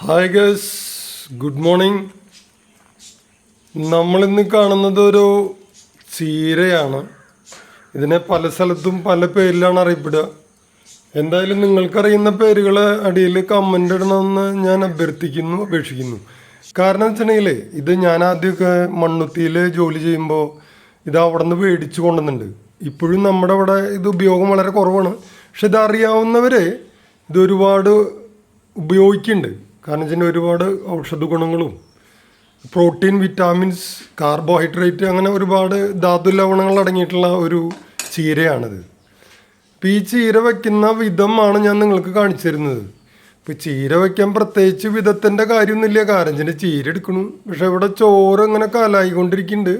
Hi guess, good morning. നമ്മളിന്ന് കാണുന്നത് ഒരു ചീരയാണ്. ഇതിനെ പല സ്ഥലത്തും പല പേരിലാണ് അറിയപ്പെടുക. എന്തായാലും നിങ്ങൾക്കറിയുന്ന പേരുകൾ അടിയിൽ കമൻ്റ് ഇടണമെന്ന് ഞാൻ അപേക്ഷിക്കുന്നു. കാരണം വെച്ചിട്ടുണ്ടെങ്കിൽ ഇത് ഞാൻ ആദ്യമൊക്കെ മണ്ണുത്തിയിൽ ജോലി ചെയ്യുമ്പോൾ ഇത് അവിടെ നിന്ന് മേടിച്ചു കൊണ്ടുവന്നുണ്ട്. ഇപ്പോഴും നമ്മുടെ ഇവിടെ ഇത് ഉപയോഗം വളരെ കുറവാണ്. പക്ഷെ ഇതറിയാവുന്നവർ ഇതൊരുപാട് ഉപയോഗിക്കുന്നുണ്ട്. കാരണം വെച്ചാൽ ഒരുപാട് ഔഷധ ഗുണങ്ങളും പ്രോട്ടീൻ, വിറ്റാമിൻസ്, കാർബോഹൈഡ്രേറ്റ് അങ്ങനെ ഒരുപാട് ധാതു ലവണങ്ങൾ അടങ്ങിയിട്ടുള്ള ഒരു ചീരയാണിത്. അപ്പോൾ ഈ ചീര വയ്ക്കുന്ന വിധമാണ് ഞാൻ നിങ്ങൾക്ക് കാണിച്ചു തരുന്നത്. ഇപ്പോൾ ചീര വയ്ക്കാൻ പ്രത്യേകിച്ച് വിധത്തിൻ്റെ കാര്യമൊന്നുമില്ല. കാരണം വെച്ചാൽ ചീര എടുക്കണു, പക്ഷേ ഇവിടെ ചോറ് ഇങ്ങനെ കാലായിക്കൊണ്ടിരിക്കുന്നുണ്ട്.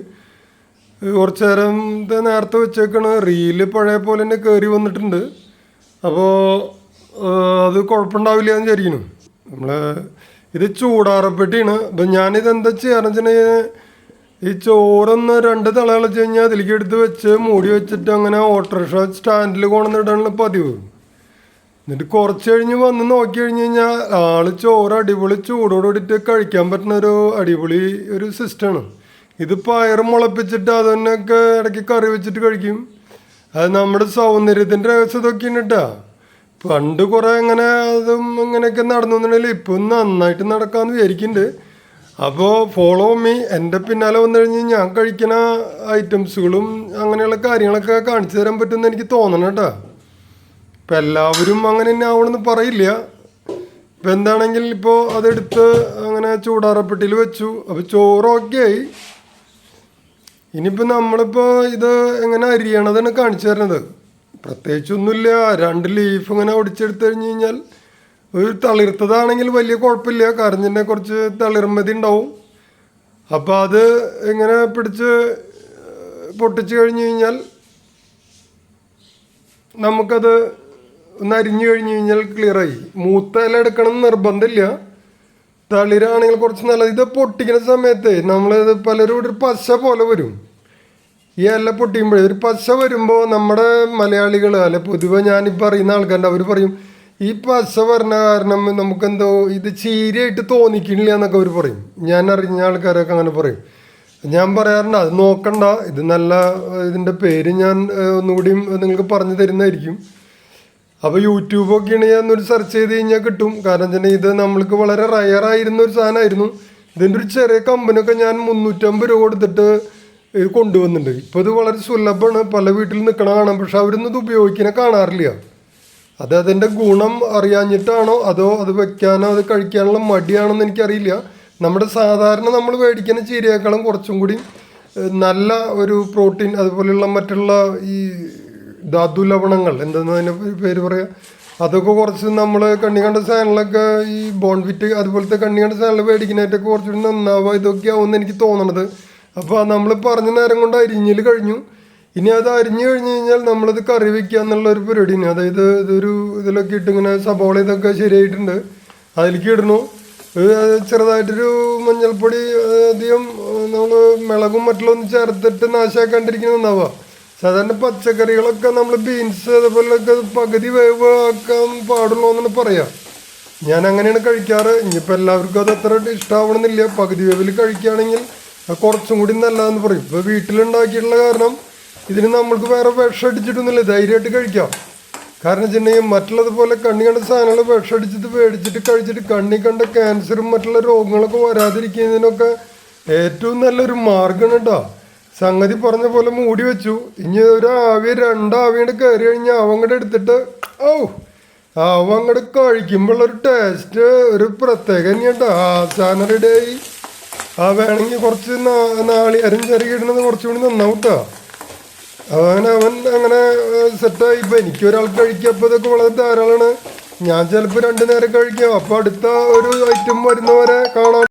കുറച്ച് നേരം നേരത്തെ വെച്ചേക്കാണ്. റീല് പഴയ പോലെ തന്നെ കയറി വന്നിട്ടുണ്ട്. അപ്പോൾ അത് കുഴപ്പമുണ്ടാവില്ല എന്ന് വിചാരിക്കുന്നു. നമ്മൾ ഇത് ചൂടാറപ്പെട്ടിയാണ്. അപ്പം ഞാനിത് എന്താ ചെയ്യാന്ന് വെച്ചിട്ടുണ്ടെങ്കിൽ ഈ ചോറൊന്ന് 2 തള കളിച്ച് കഴിഞ്ഞാൽ അതിലേക്ക് എടുത്ത് വെച്ച് മൂടി വെച്ചിട്ട് അങ്ങനെ ഓട്ടോറിക്ഷ സ്റ്റാൻഡിൽ കൊണ്ടുവന്നിടാനുള്ള പതിവ്. എന്നിട്ട് കുറച്ച് കഴിഞ്ഞ് വന്ന് നോക്കി കഴിഞ്ഞ് കഴിഞ്ഞാൽ ആൾ ചോറ് അടിപൊളി ചൂടോടുകൂടിയിട്ട് കഴിക്കാൻ പറ്റുന്ന ഒരു അടിപൊളി ഒരു സിസ്റ്റമാണ്. ഇത് പയർ മുളപ്പിച്ചിട്ട് അതിനൊക്കെ ഇടയ്ക്ക് കറി വെച്ചിട്ട് കഴിക്കും. അത് നമ്മുടെ സൗന്ദര്യത്തിൻ്റെ രഹസ്യം ഇതൊക്കെയാണ് കേട്ടോ. പണ്ട് കുറേ അങ്ങനെ അതും ഇങ്ങനെയൊക്കെ നടന്നു എന്നുണ്ടെങ്കിൽ ഇപ്പം നന്നായിട്ട് നടക്കാമെന്ന് വിചാരിക്കുന്നുണ്ട്. അപ്പോൾ ഫോളോ മീ. എൻ്റെ പിന്നാലെ വന്നു കഴിഞ്ഞ് ഞാൻ കഴിക്കുന്ന ഐറ്റംസുകളും അങ്ങനെയുള്ള കാര്യങ്ങളൊക്കെ കാണിച്ചു തരാൻ പറ്റുമെന്ന് എനിക്ക് തോന്നണം കേട്ടോ. ഇപ്പം എല്ലാവരും അങ്ങനെ തന്നെ ആവണമെന്ന് പറയില്ല. ഇപ്പം എന്താണെങ്കിൽ ഇപ്പോൾ അതെടുത്ത് അങ്ങനെ ചൂടാറപ്പെട്ടിയിൽ വെച്ചു. അപ്പോൾ ചോറൊക്കെ ആയി. ഇനിയിപ്പോൾ നമ്മളിപ്പോൾ ഇത് എങ്ങനെ അരിയണതാണ് കാണിച്ചു തരുന്നത്. പ്രത്യേകിച്ചൊന്നുമില്ല. 2 ലീഫ് ഇങ്ങനെ ഒടിച്ചെടുത്ത് കഴിഞ്ഞ് കഴിഞ്ഞാൽ ഒരു തളിർത്തതാണെങ്കിൽ വലിയ കുഴപ്പമില്ല. കാരണം തന്നെ കുറച്ച് തളിർമതി ഉണ്ടാവും. അപ്പോൾ അത് ഇങ്ങനെ പിടിച്ച് പൊട്ടിച്ച് കഴിഞ്ഞ് കഴിഞ്ഞാൽ നമുക്കത് ഒന്ന് അരിഞ്ഞു കഴിഞ്ഞ് കഴിഞ്ഞാൽ ക്ലിയറായി. മൂത്ത ഇല എടുക്കണം നിർബന്ധമില്ല. തളിരാണെങ്കിൽ കുറച്ച് നല്ലത്. ഇത് പൊട്ടിക്കുന്ന സമയത്ത് നമ്മളിത് പലരും ഒരു പശ പോലെ വരും. ഈ ഇല പൊട്ടിക്കുമ്പോഴേ ഒരു പശ വരുമ്പോൾ നമ്മുടെ മലയാളികൾ അല്ലെ പൊതുവെ ഞാനിപ്പോൾ അറിയുന്ന ആൾക്കാരുണ്ട്, അവർ പറയും ഈ പശ വരണ കാരണം നമുക്കെന്തോ ഇത് ചീരയായിട്ട് തോന്നിക്കണില്ല എന്നൊക്കെ അവർ പറയും. ഞാൻ അറിഞ്ഞ ആൾക്കാരൊക്കെ അങ്ങനെ പറയും. ഞാൻ പറയാറുണ്ട് അത് നോക്കണ്ട, ഇത് നല്ല ഇതിൻ്റെ പേര് ഞാൻ ഒന്നുകൂടിയും നിങ്ങൾക്ക് പറഞ്ഞു തരുന്നതായിരിക്കും. അപ്പോൾ യൂട്യൂബൊക്കെ ആണെങ്കിൽ ഒന്നൊരു സെർച്ച് ചെയ്ത് കഴിഞ്ഞാൽ കിട്ടും. കാരണം വെച്ചാൽ ഇത് നമ്മൾക്ക് വളരെ റയറായിരുന്ന ഒരു സാധനമായിരുന്നു. ഇതിൻ്റെ ഒരു ചെറിയ കമ്പനിയൊക്കെ ഞാൻ 350 രൂപ കൊടുത്തിട്ട് ഇത് കൊണ്ടുവന്നിട്ടുണ്ട്. ഇപ്പോൾ ഇത് വളരെ സുലഭമാണ്, പല വീട്ടിൽ നിൽക്കണ കാണാം. പക്ഷെ അവരൊന്നും ഇത് ഉപയോഗിക്കണ കാണാറില്ല. അത് അതിൻ്റെ ഗുണം അറിയാഞ്ഞിട്ടാണോ അതോ അത് വെക്കാനോ അത് കഴിക്കാനുള്ള മടിയാണോ എന്ന് എനിക്കറിയില്ല. നമ്മുടെ സാധാരണ നമ്മൾ മേടിക്കുന്ന ചീരയേക്കാളും കുറച്ചും കൂടി നല്ല ഒരു പ്രോട്ടീൻ അതുപോലെയുള്ള മറ്റുള്ള ഈ ധാതു ലവണങ്ങൾ എന്തെന്ന് അതിൻ്റെ പേര് പറയുക, അതൊക്കെ കുറച്ച് നമ്മൾ കണ്ണി കണ്ട സാധനങ്ങളൊക്കെ ഈ ബോൺവിറ്റ് അതുപോലത്തെ കണ്ണി കണ്ട സാധനങ്ങൾ മേടിക്കുന്നതായിട്ടൊക്കെ കുറച്ചുകൂടി നന്നാവുക ഇതൊക്കെ ആവുമെന്ന് എനിക്ക് തോന്നണത്. അപ്പോൾ നമ്മൾ പറഞ്ഞ നേരം കൊണ്ട് അരിഞ്ഞിൽ കഴിഞ്ഞു. ഇനി അത് അരിഞ്ഞു കഴിഞ്ഞ് കഴിഞ്ഞാൽ നമ്മളത് കറി വയ്ക്കുക എന്നുള്ളൊരു പരിപാടിയാണ്. അതായത് ഇതൊരു ഇതിലൊക്കെ ഇട്ട് ഇങ്ങനെ സബോള ഇതൊക്കെ ശരിയായിട്ടുണ്ട്, അതിലേക്ക് ഇടണു. ചെറുതായിട്ടൊരു മഞ്ഞൾപ്പൊടി അധികം നമ്മൾ മിളകും മറ്റുള്ളൊന്നും ചേർത്തിട്ട് നാശാക്കാണ്ടിരിക്കുന്നതാവുക. സാധാരണ പച്ചക്കറികളൊക്കെ നമ്മൾ ബീൻസ് അതുപോലെയൊക്കെ പകുതി വേവ് ആക്കാൻ പാടുള്ളൂ എന്നാണ് പറയാം. ഞാൻ അങ്ങനെയാണ് കഴിക്കാറ്. ഇനിയിപ്പോൾ എല്ലാവർക്കും അത് അത്ര ഇഷ്ടമാവണമെന്നില്ല. പകുതി വേവിൽ കഴിക്കുകയാണെങ്കിൽ കുറച്ചും കൂടി നല്ലതെന്ന് പറയും. ഇപ്പോൾ വീട്ടിലുണ്ടാക്കിയിട്ടുള്ള കാരണം ഇതിന് നമ്മൾക്ക് വേറെ വിഷം അടിച്ചിട്ടൊന്നുമില്ല, ധൈര്യമായിട്ട് കഴിക്കാം. കാരണം വെച്ചിട്ടുണ്ടെങ്കിൽ മറ്റുള്ളതുപോലെ കണ്ണി കണ്ട സാധനങ്ങൾ വിഷം അടിച്ചിട്ട് മേടിച്ചിട്ട് കഴിച്ചിട്ട് കണ്ണി കണ്ട ക്യാൻസറും മറ്റുള്ള രോഗങ്ങളൊക്കെ വരാതിരിക്കുന്നതിനൊക്കെ ഏറ്റവും നല്ലൊരു മാർഗ്ഗമാണ് കേട്ടോ. സംഗതി പറഞ്ഞ പോലെ മൂടി വെച്ചു. ഇനി ഒരു ആവി 2 ആവിയുടെ കയറി കഴിഞ്ഞാൽ അവങ്ങടെ എടുത്തിട്ട് അവങ്ങടെ കഴിക്കുമ്പോഴുള്ളൊരു ടേസ്റ്റ് ഒരു പ്രത്യേക തന്നെയാണ്. സാധനം റെഡിയായി. വേണമെങ്കിൽ കുറച്ച് നാളികേരം ചെറുകിടുന്നത് കുറച്ചുകൂടി നന്നാവും കേട്ടോ. അവൻ അങ്ങനെ സെറ്റായി. ഇപ്പം എനിക്കൊരാൾ കഴിക്കുക ഇതൊക്കെ വളരെ ധാരാളമാണ്. ഞാൻ ചിലപ്പോൾ 2 നേരം കഴിക്കാം. അപ്പോൾ അടുത്ത ഒരു ഐറ്റം വരുന്നവരെ കാണാം.